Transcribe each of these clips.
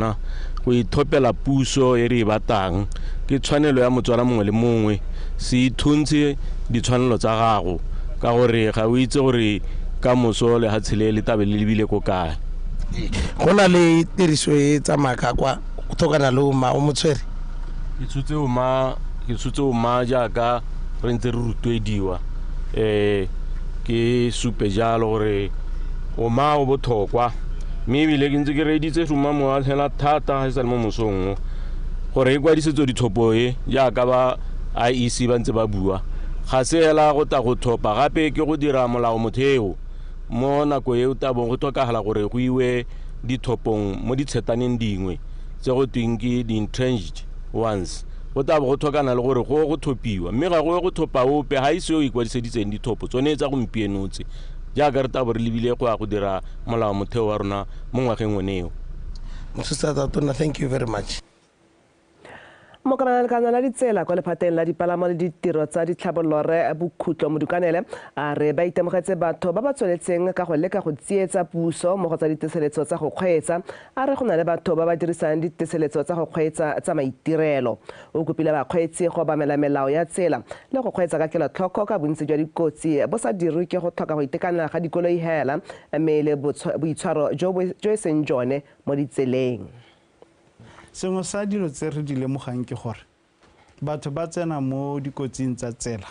bona go ithopela puso e re batang ke tshwanelo ya motswana mongwe le mongwe se ithuntse ditshwanelo tsa gago ka gore ga o itse gore ka moso le hatshele le tabe le lebile ko kae go na le tiriso e tsamaya ka kwa go thokana le o motshwere ke tshutse o ma jaaka re ntse re rutwediwa ke supe jalo gore o ma o bothokwa mme ebile ke ntse ke reeditse ruma mo a tlhela thata ga e sa le mo mosong gore e kwadisetso dithopo e jaaka ba IEC ba ntse ba bua ga se hela go ta go thopa gape ke go dira molao motheo mo nako e o tabong go tlhokagala gore go iwe dithopong mo ditshetaneng dingwe tse go tweng ke di-entrenched ones go tabo go tlhokana le gore go thopiwa mme ga go thopa ope ga ise o ikwadiseditseng dithopo tsone tsa gompienotse jaaka re tabo re lebile go ya go dira molao motheo wa rona mo ngwageng oneo. Thank you very much. Mokanalekana la ditsela kwa lephateng la dipalamo le ditiro tsa ditlhabololo Bokhutlo Modukanele a re ba itemogetse batho ba ba tsweletseng ka go leka go tsietsa puso mo go tsa diteseletso tsa go kgweetsa a re go na le batho ba ba dirisang diteseletso tsa go kgweetsa tsa maitirelo o kopile bakgweetsi go obamela melao ya tsela le go kgweetsa ka kelotlhoko ka bontsi jwa dikotsi bo sa dirwe ke go tlhoka go itekanela ga dikoloi hela mme le boitshwaro jo e seng jone mo ditseleng. Sengwe sa dilo tse re di lemogang ke gore batho ba tsena mo dikotsing tsa tsela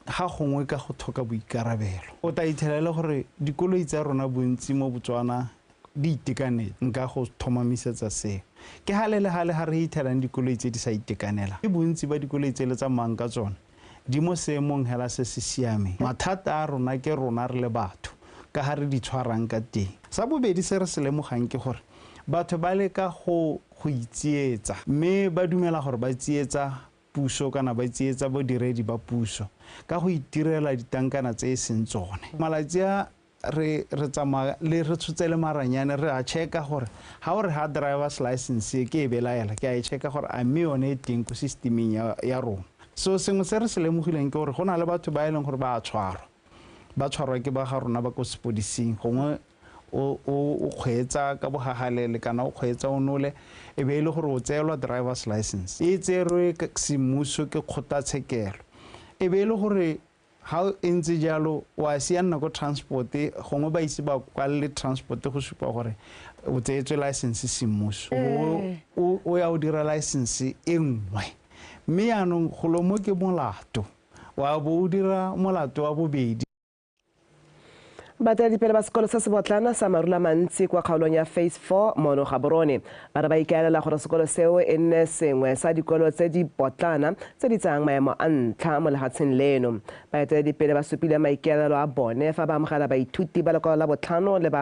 ga gongwe ka go thoka boikarabelo o ta ithelela gore dikoloi tsa rona bontsi mo Botswana di itekanetse nka go thomamisetsa seo ke halele ga re ithelang dikoloi tse di sa itekanela ke bontsi ba dikoloi tse le tsamayang ka tsone di mo seemong hela se se siameng mathata a rona ke rona re le batho ka ga re di tshwarang ka teng sa bobedi se re se lemogang ke gore batho ba le ka go itsietsa mme ba dumela gore ba tsietsa puso kana ba tsietsa bodiredi ba puso ka go itirela ditankana tse e seng tsone malatsi a re tsamaya le re tshotse le maranyane re a checka gore ha o re ha driver's license ke e belaela ke a checka gore a mme yone e teng go systeming ya rona so sengwe se re se lemogileng ke gore go na le batho ba e leng gore ba tshwarwa ke ba ga rona ba ko sepodising gongwe o kgweetsa ka bogagalele kana o kgweetsa o nole e be e le gore o tseelwa driver's license e tserwe semmuso ke kgotlatshekelo e be e le gore ha e ntse jalo wa sia nna go transport gongwe ba ise ba kwalle transport go supa gore o tseetswe license semmuso o ya o dira license e nngwe mme yaanong go lo mo ke molato wa bo o dira molato wa bobedi. Bateradipele ba sekolo se se botlana sa marula mantsi kwa kgaolong ya Phase 4 mono Gaborone ba re ba ikaelela gore sekolo seo e nne sengwe sa dikolo tse di botlana tse di tsayang maemo a ntlha mo lehatsheng leno. Bateradipele ba supile maikaelelo a bone fa ba amogela baithuti ba lekolo la botlhano le ba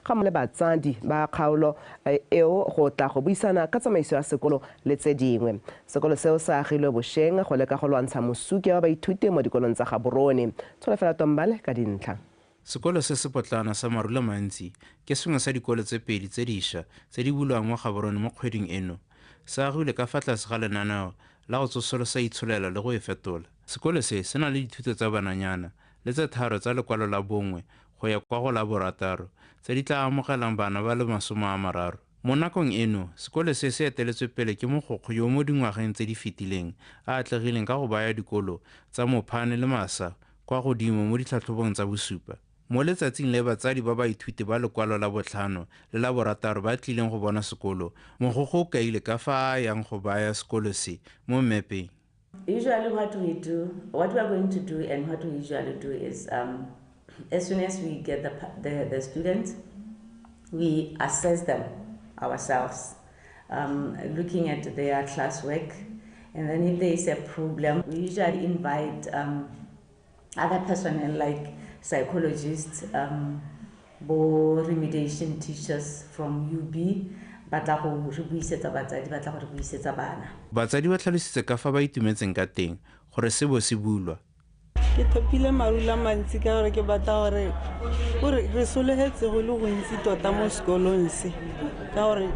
ga mo le batsadi ba kgaolo eo go tla go buisana ka tsamaiso ya sekolo le tse dingwe. Sekolo seo sa agilwe bošweng go leka go lwantsha mosuki wa baithuti mo dikolong tsa Gaborone. Tsholofela Tombale ka dintlha. Sekolo se se potlana sa marula mantsi ke sengwe sa dikolo tse pedi tse dišwa tse di bulwang mo Gaborone mo kgweding eno. Se agilwe ka fa tlase ga lenaneo la go tsosolosa itsholelo le go e fetola. Sekolo se na le dithuto tsa bananyana le tse tharo tsa lekwalo la bongwe go ya kwa go la borataro tse di tla amogelang bana ba le 30. Mo nakong eno sekolo se eteletswe pele ke mogokgo yo mo dingwageng tse di fetileng a atlegileng ka go baya dikolo tsa Mophane le Masa kwa godimo mo ditlhatlhobong tsa bosupa. Mo letsatsing le batsadi ba baithuti ba lekwalo la botlhano le la borataro ba tlileng go bona sekolo mogokgo o kaile ka fa a yang go baya sekolo se mo mmepeng. Usually what we are going to do and what we usually do is as soon as we get the students, we assess them ourselves, looking at their classwork, and then if there is a problem, we usually invite other personnel like psychologists, remediation teachers from UB. Batsadi ba tlhalositse ka fa ba itumetseng ka teng gore se bo se bulwa. Ke thopile marula mantsi ka gore ke batla gore re sologetse go le gontsi tota mo sekolong se ka gore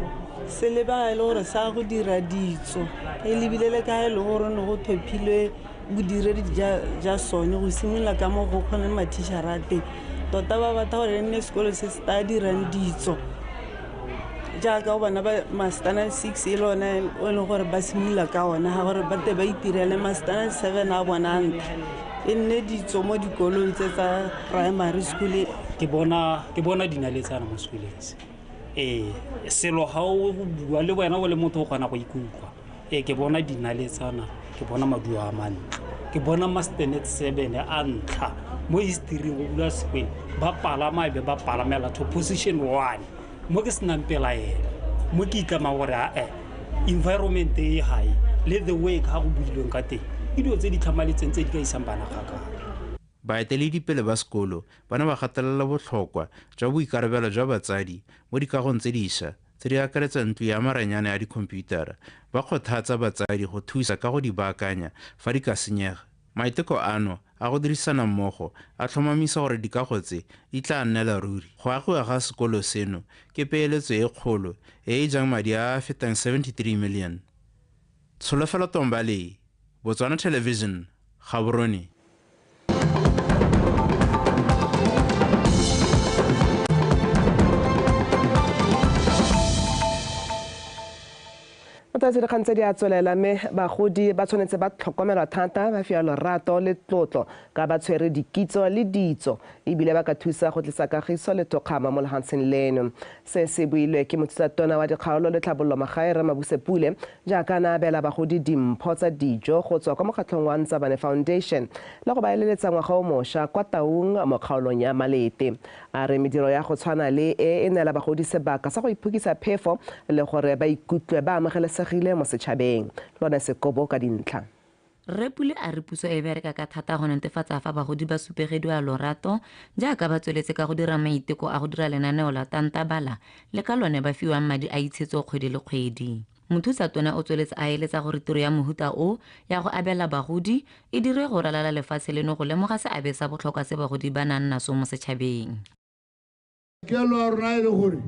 se lebagale gore sa go dira ditso e lebile le ka le gore no go thopilwe bodiredi ja sone go simolola ka mo go kgone mathišara teng tota ba batla gore nne sekolo se se ta dirang ditso jaaka go bona ba Mastana 6 e lone o leng gore ba simolola ka ona ga gore ba te ba itirele Mastana 7 a bona ntlha e nne ditso mo dikolong tse tsa primary school. Ke bona dinaletsana mo sekolong se selo ga o bua le wena o le motho o kgona go ikutlwa ke bona dinaletsana ke bona maduo a mantle ke bona Mastana 7 a ntlha mo history go bula sekwe ba palama be ba palamela to position 1 mo ke senang pelaela mo ke itlama gore environment e high le the way ga go budilweng ka teng ke dilo tse di tlhamaletseng tse di ka isang bana kgakala. Baeteledipele ba sekolo ba ne ba gatelela botlhokwa jwa boikarabelo jwa batsadi mo dikagong tse dišwa tse di akaretsa ntlo ya maranyane a dikhomputara. Ba kgothatsa batsadi go thusa ka go di baakanya fa di ka senyega. Maiteko ano a go dirisana mmogo a tlhomamisa gore dikago tse di tla nnela ruri. Go agiwa ga sekolo seno ke peeletso e kgolo e e jang madi a fetang 73 million. Tsholofelo Tombale, Botswana Television, Gaborone. Tse di kgantse di a tswelela mme bagodi ba tshwanetse ba tlhokomelwa thata ba fiwa lorato le tlotlo ka ba tshwere dikitso le ditso ebile ba ka thusa go tlisa kagiso le tokgama mo lefatsheng leno. Se se builwe ke mothutatona wa dikgaolo le tlhabololo magae Re Mabusepule jaaka na abela bagodi dimpho tsa dijo go tswa kwa mokgatlhong wa Ntsabane Foundation le go ba eleletsa ngwaga o mošwa kwa Taung mo kgaolong ya Malete. A re mediro ya go tshwana le e neela bagodi sebaka sa go iphukisa phefo le gore ba ikutlwe ba amogelesegile mo setšhabeng. Lona Sekobo ka dintlha. Repule a re puso e bereka ka thata go netefatsa fa bagodi ba supegediwa lorato jaaka ba tsweletse ka go dira maiteko a go dira lenaneo la tantabala le ka lone ba fiwang madi a itshetso kgwedi le kgwedi. Mothusatona o tsweletse a eletsa gore tiro ya mohuta o ya go abela bagodi e dire go ralala lefatshe leno go lemoga seabe sa botlhokwa se bagodi ba nang naso mo setšhabeng. Ke a lo rona ile gore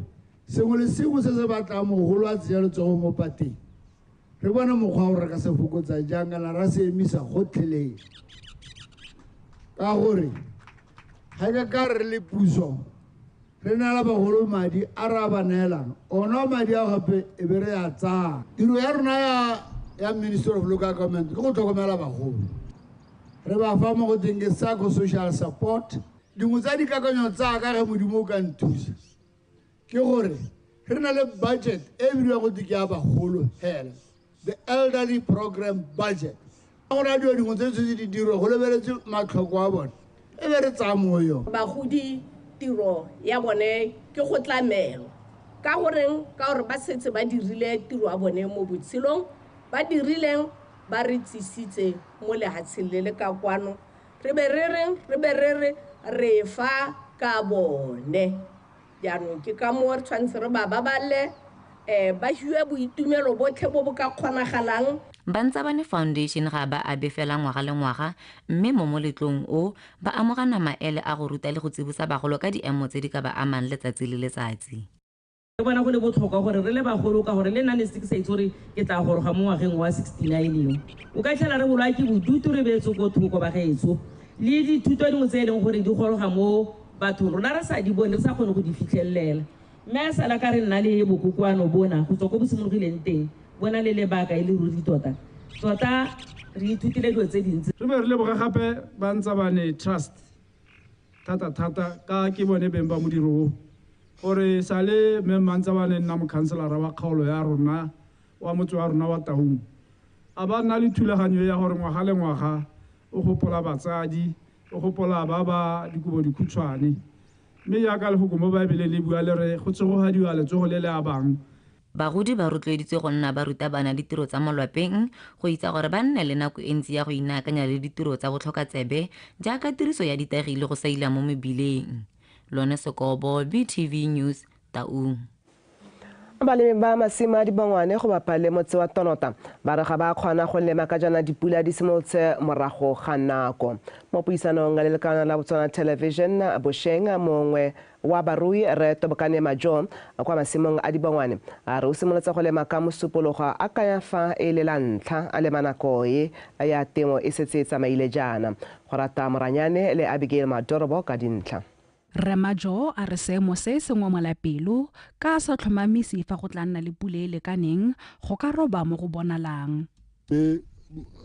sengwe le sengwe se se batlang mogolo a tseya letsogo mo pateng re bona mokgwa o re ka se fokotsa jang la ra se emisa gotlheleng ka gore ga ka re le puso re na la bagolo madi a ra ba neelang ona madi a gape e be re ya tsaya tiro ya rona ya Ministry of Local Government ke go tlhokomela bagolo re ba fa mo go teng ke social support dingwe tsa dikakanyo tsa ka ge modimo o ka nthusa ke gore re na le budget e bidiwa go ke ya bagolo hela the elderly program budget go na dio dingwe tse di dirwa go lebeletse matlhoko a bone e be re tsaya moyo bagodi tiro ya bone ke go tlamela ka gore ba setse ba dirile tiro ya bone mo botshelong ba dirileng ba re tsisitse mo lehatsheng le ka kwano re be re fa ka bone jaanong ke ka mo re tshwanetse re ba baballe ba hiwe boitumelo botlhe bo ka kgonagalang. Bantsabane Foundation ga ba abefela ngwaga le ngwaga mme mo moletlong o ba amogana maele a go ruta le go tsibosa bagolo ka diemo tse di ka ba amang letsatsi le letsatsi. Ke bona go le botlhokwa gore re le bagolo ka gore le nna ne se itse gore ke tla goroga mo ngwageng wa 69 eo o ka tlhela re bolwa ke bodutu re beetse go thoko ba gaetso le dithuto dingwe tse e leng gore di goroga mo bathong rona re sa di bone re sa kgone go di fitlhelela mme a sala ka re nna le bokokoano bona go tswa ko bo simologileng teng bona le lebaka e le ruri tota re ithutile dilo tse dintsi re be re leboga gape ba Ntsabane Trust thata ka ke bone beng ba modiro gore sale mme Ntsabane nna mokhanselara wa kgaolo ya rona wa motse wa rona wa Taung a ba nna le thulaganyo ya gore ngwaga le ngwaga o gopola batsadi o gopola ba dikobo dikhutshwane mme ya ka le go mo Baebeleng le bua le re go tsogodiwa letsogo le le abang. Bagodi ba rotloeditswe go nna ba ruta bana ditiro tsa molwapeng go itsa gore ba nne le nako e ntsi ya go inaakanya le ditiro tsa botlhokatsebe jaaka tiriso ya ditagi le go saila mo mebileng. Lone Sekobo, BTV News, Taung. Balemi ba masimo a dibongwane go bapa le motse wa Tonota ba re ga ba kgona go lema ka jana dipula di simolotse morago ga nako. Mo puisanong le lekana la Botswana Television Bosheng mongwe wa barui re Tobokane Majo kwa masimong a dibongwane a re o simolotse go lema ka mosupologo a kaya fa e le la ntlha a lema nako e ya temo e setse tsamaile jana go rata Moranyane le Abigail Madorobo ka dintlha. Remajo a re seemo se sengwe molapelo ka sa tlhomamisi fa go tla nna le pula e lekaneng go ka roba mo go bonalang.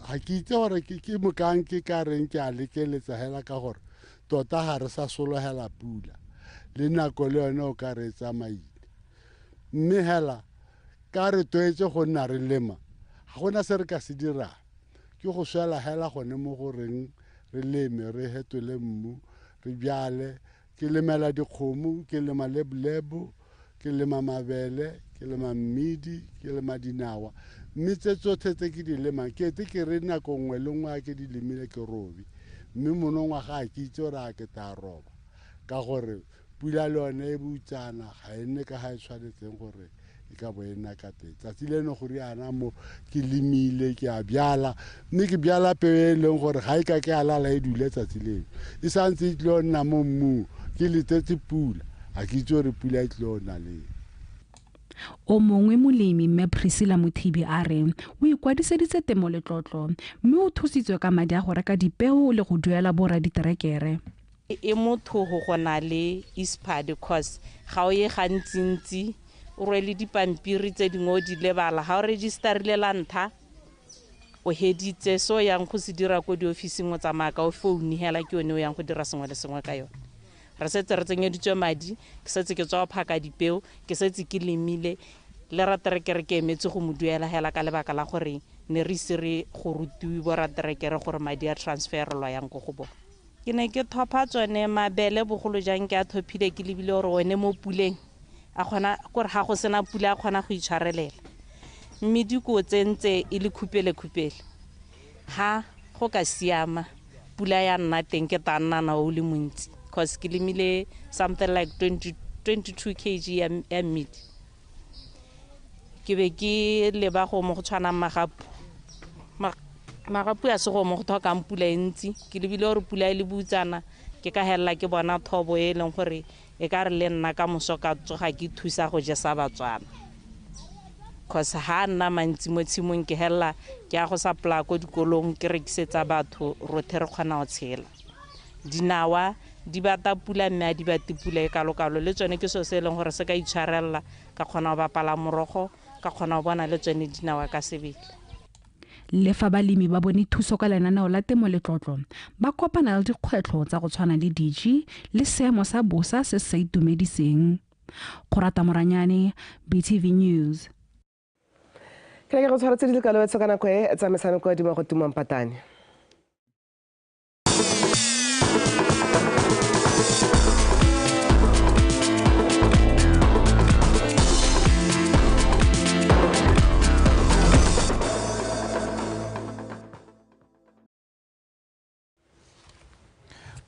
Ha ke itse gore ke mokang ke ka reng ke a lekeletsa hela ka gore tota ha re sa solohela pula le nako le yone o ka re tsamaile. Mme hela ka re toetse go nna re lema ga gona se re ka se dira ke go swela hela gone mo goreng re leme re hetole mmu re bjale ke lemela dikgomo ke lema lebu ke lema mabele ke lema mmidi ke lema dinawa mme tse tsotlhe tse ke di lemang ke ete ke re nako nngwe le nngwe ke di lemile ke robi mme monongwa ga ke itse gore a ke ta roba ka gore pula le yone e butsana ga e nne ka ga e tshwanetseng gore e ka bo e nna ka teng. Tsatsi leno go riana mo ke lemile ke a bjala mme ke bjala peo e leng gore ga e ka ke a lala e dule tsatsi leno e santse e tlo nna mo mmung ke letetse pula a ke itse gore pula e tlo nna le o mongwe molemi mme Priscilla Mothibi a re o ikwadiseditse temo letlotlo mme o thusitswe ka madi a go reka dipeo le go duela bora diterekere. E motho go gona le ispad cause ga o ye gantsintsi o rwele dipampiri tse dingwe o di lebala ga o registerile la ntha o heditse so yang go se dira ko diofising o tsamaya ka o founu hela ke yone o yang go dira sengwe le sengwe ka yone. Re setse re tsenyeditswe madi ke setse ke tswa phaka dipeo ke setse ke lemile le ra terekere ke emetse go mo duela hela ka lebaka la gore ne re sere go rutiwe bo ra terekere gore madi a transferelwa yang go go bona. Ke ne ke thopa tsone mabele bogolo jang ke a thopile ke lebile gore one mo puleng a khona gore ga go sena pula a khona go itshwarelela mme diko tsentse e le khupele ha go ka siama pula ya nna teng ke ta nna na o le montsi cause ke lemile something like 22 kg ya meat ke be ke leba go mo go tshwana magapu ya se go mo go thokang pula ntsi ke lebile gore pula e le butsana ke ka hella ke bona thobo e leng gore e ka re le nna ka mosoka tsoga ke thusa go jesa batswana cause ha nna mantsi mo tshimong ke hella ke a go supply ko dikolong ke rekisetsa batho rothe re kgona go tshela dinawa di bata pula mme di bata pula e kalokalo le tsone ke so se leng gore se ka itshwarella ka kgona go bapala morogo ka kgona go bona le tsone dinawa ka sebele. Le fa balemi ba bone thuso ka lenaneo la temo letlotlo ba kopana le dikgwetlho tsa go tshwana le diji le seemo sa bosa se sa itumediseng. Kgorata Moranyane, BTV News. Ke go tshwaretse dilekalo tsa kana kwe tsa metshameko di mo go tumang patane.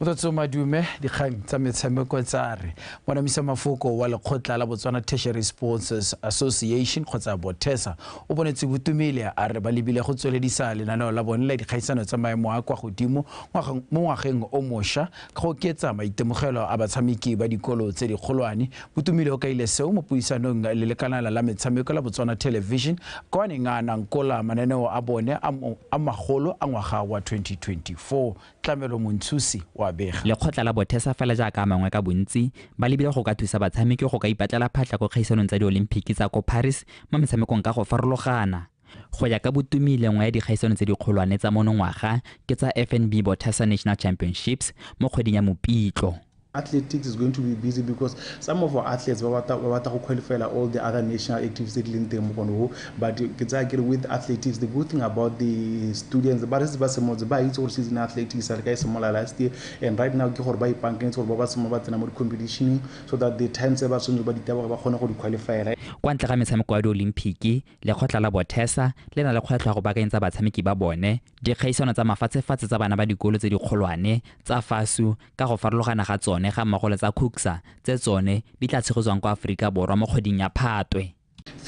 Mototso madume dikgang tsa metshameko tsa re bonamisa mafoko wa lekgotla la Botswana Tertiary Sports Association kgotsa BOTSWANA o bonetse botumile a re ba lebile go tsweledisa lenaneo la bone la dikgaisano tsa maemo a kwa godimo mo ngwageng o mosha ka go ketsa maitemogelo a batshameki ba dikolo tse dikgolwane. Botumile o kaile seo mo puisanong le lekanala la metshameko la Botswana Television kwa neng a nankola mananeo a bone a magolo a ngwaga wa 2024. Tlamelo Monthusi wa lekgotla la BOTSWANA fela jaaka mangwe ka bontsi ba lebile go ka thusa batshameki go ka ipatlela phatla go kgaisanong tsa di-Olympic tsa ko Paris mo metshamekong ka go farologana. Go ya ka Botumile nngwe ya dikgaisano tse dikgolwane tsa monongwaga ke tsa FNB BOTSWANA National Championships mo kgweding ya Mopitlho. Athletics is going to be busy because some of our athletes want to qualify all the other national activities but with athletics the good thing about the students but it's season athletics last year and right now competition so that the times ba qualify kwa ntle ga metshameko ya di-Olympic lekgotla la BOTSWANA le na le kgwetlho go bakanyetsa batshameki ba bone dikgaisano tsa mafatshefatshe tsa bana ba dikolo tse dikgolwane tsa FASU ka go farologana ga tsone ga mmagolo tsa KUKSA tse tsone di tla tshegetswang kwa Aforika Borwa mo kgweding ya Phatwe.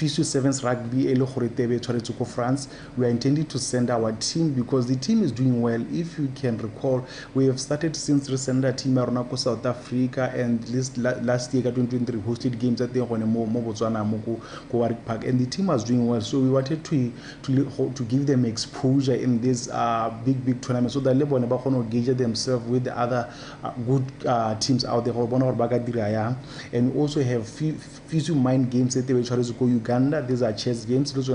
FISU Sevens Rugby e le gore tebe tshwaretse ko France. We are intending to send our team because the team is doing well. If you can recall, we have started since we send a team around ko South Africa, and last year 2023 hosted games at the mo BOTSWANA mo ko Warwick Park, and the team was doing well. So we wanted to give them exposure in this big tournament so that they bona ba kgone gauge themselves with the other good teams out there, and also have FISU mind games that they were trying to go Uganda. These are chess games because they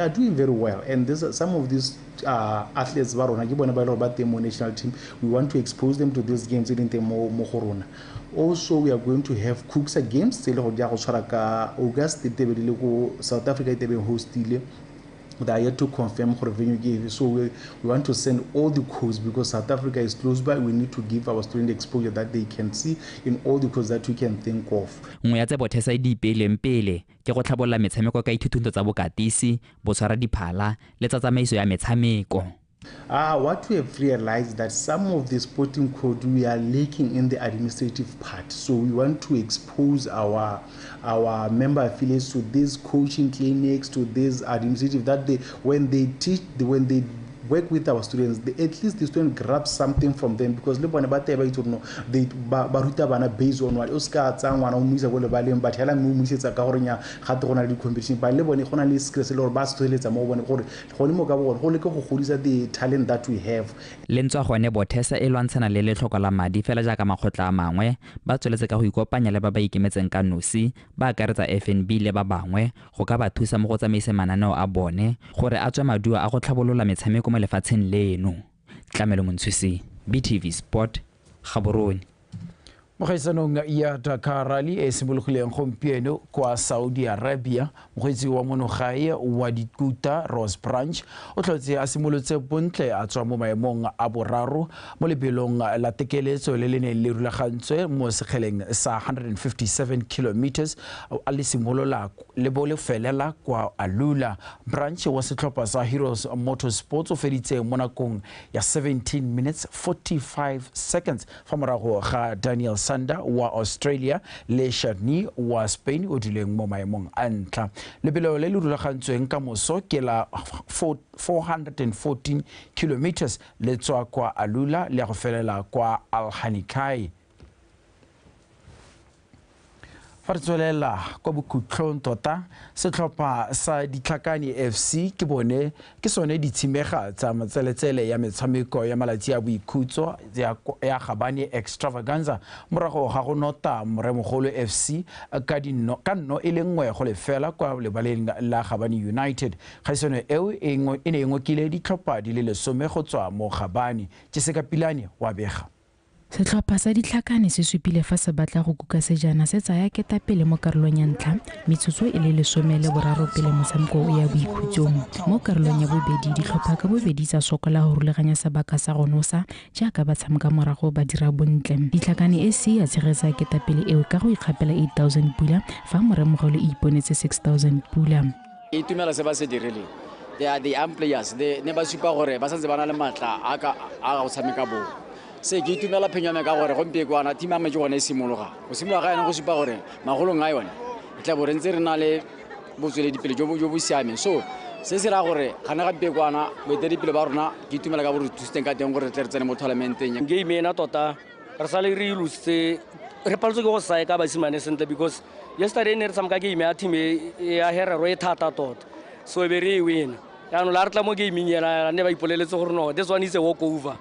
are doing very well, and some of these athletes national team, we want to expose them to these games in the also we are going to have Cooksa games August South Africa hostile. They are yet to confirm for venue game. So we want to send all the codes because South Africa is close by. We need to give our students exposure that they can see in all the codes that we can think of. Nngwe ya tse BOTSWANA di pele ke go tlhabolola metshameko ka ithutunto tsa bokatisi, botshwara diphala le tsa tsamaiso ya metshameko. What we have realized that some of the sporting code we are lacking in the administrative part. So we want to expose our member affiliates to these coaching clinics, to these administrative, that when they work with our students, at least the student grabs something from them, because they baruta bana based on what Oscar tsangwana o muisa go le baleng but hela mo muisetsa ka gore nya gate gona le competition ba le bone gona le skills le gore ba stweletsa mo bone gore gone mo ka bone go le ke go godisa the talent that we have. Le ntswa gone BOTSWANA e lwantshana le letlhoko la madi fela jaaka makgotla a mangwe ba tsweletse ka go ikopanya le ba ba ikemetseng ka nosi ba akaretsa FNB le ba bangwe go ka ba thusa mo go tsamaisa mananeo a bone gore a tswe maduo a go tlhabolola metshameko mo lefatsheng leno. Tlamelo Montshisi, BTV Sport, Gaborone. Mogaisanong ya Dakar Rally e simologileng gompieno kwa Saudi Arabia, mogweetsi wa monogae wa dikuta Ross Branch o tlhotse a simolotse bontle a tswa mo maemong a boraro mo lebelong la tekeletso le le neng le rulagantswe mo sekgeleng sa 157 kilometers a le simolola le bo le felela kwa Alula. Branch wa setlhopha sa Heroes Motorsports o feditse mo nakong ya 17 minutes 45 seconds fa morago ga Daniel Sanda wa Australia le Charny wa Spain o dileng mo maemong a ntlha. Lebelo le le rulagantsweng ka moso ke la 414 kilometers le tswa kwa Alula le go felela kwa Al-Hanikai. Fartswelela kwa bokhutlong tota setlhopha sa Dikgang FC ke bone ke sone ditshimega tsa matseletsele ya metshameko ya malatsi a boikhutso ya Gabane Extravaganza morago ga go nota Moremogolo FC ka nno e le nngwe go lefela kwa lebaleng la Gabane United. Kgaisano eo e ne e ngokile ditlhopha di le 10 go tswa mo Gabane. Jessica Pilane wa bega. Setlhopha sa Dikgang se supile fa se batla go kuka sejana se tsaya ketapele mo karolong ya ntlha metsotso e le 13 pele motshameko ya boikhutsong. Mo karolong ya bobedi ditlhopha ka bobedi tsa sokola go rulaganya sebaka sa gonosa jaaka ba tshameka morago ba dira bontle. Dikgang SC ya tshegetsa ketapele eo ka go ikgapela 8000 pula fa Moremogolo e iponetse 6000 pula. E tumela se ba se dirile. They are the young players. Ne ba supa gore ba santse bana le matla a go tshameka bo. Se ke itumela phenyame ka gore gompe kwana team a me ke gone e simologa go simologa ga ena go supa gore magolong a yone e tla bo re ntse re na le botsweledipele jo bo siameng. So se se ra gore gana gampe kwana boeteledipele ba rona ke itumela ka gore thusiteng ka teng gore re tle re tsene mo tournamenteng. Game ena tota re sale re ilose re paletswe ke go sae ka basimane sentle because yesterday ne re tshameka game ya team ya Herero e thata tota, so e be re win yaanong la re tla mo gaming ena ne ba ipoleletse gore no this one is a walk over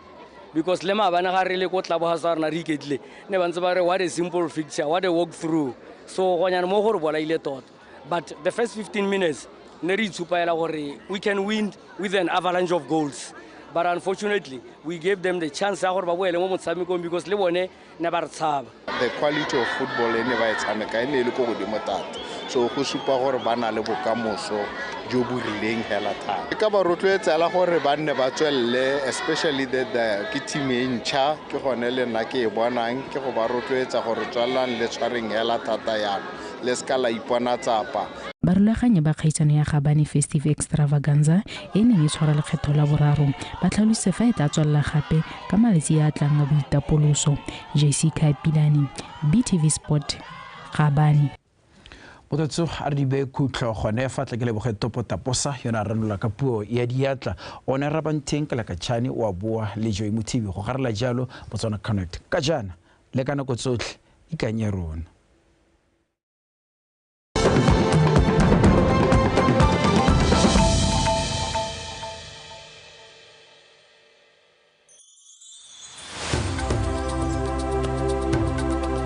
because le mabana ga re le ko tla bo hasarna re iketle ne ba ntse ba re what a simple fixture, what a walk through. So gonyana mo gore bola ile tot, but the first 15 minutes ne re itshupaela gore we can win with an avalanche of goals, but unfortunately we gave them the chance ya gore ba boele mo motshamekong because le bone ne ba re tshaba. The quality of football ne ba e tshameka e le go godimo thata, so go supa gore ba na le bokamoso jo bo rileng hela thata. Ka ba rotloetsa la gore ba nne ba tswelle, especially the ke team e ntšha ke gone le nna ke e bonang ke go ba rotloetsa gore tswallang le tshwareng hela thata yana le ska la ipona tsapa. Ba rulaganya ba kgaisano ya Gabane Festive Extravaganza e neng e tshwara lekgetho la boraro ba tlhalose fa e tla tswalla gape ka malatsi a tlang a boitapoloso. Jessica Pilani, BTV Sport, Gabane. Bototso a re di be khutlo gone fa tla ke leboge topo taposa yona ranola ka puo ya diatla one ra banteng ka la ka tshane wa bua le Joy Mothibi go garela jalo Botswana Connect ka jana le kana go tsotlhe ikanye rona.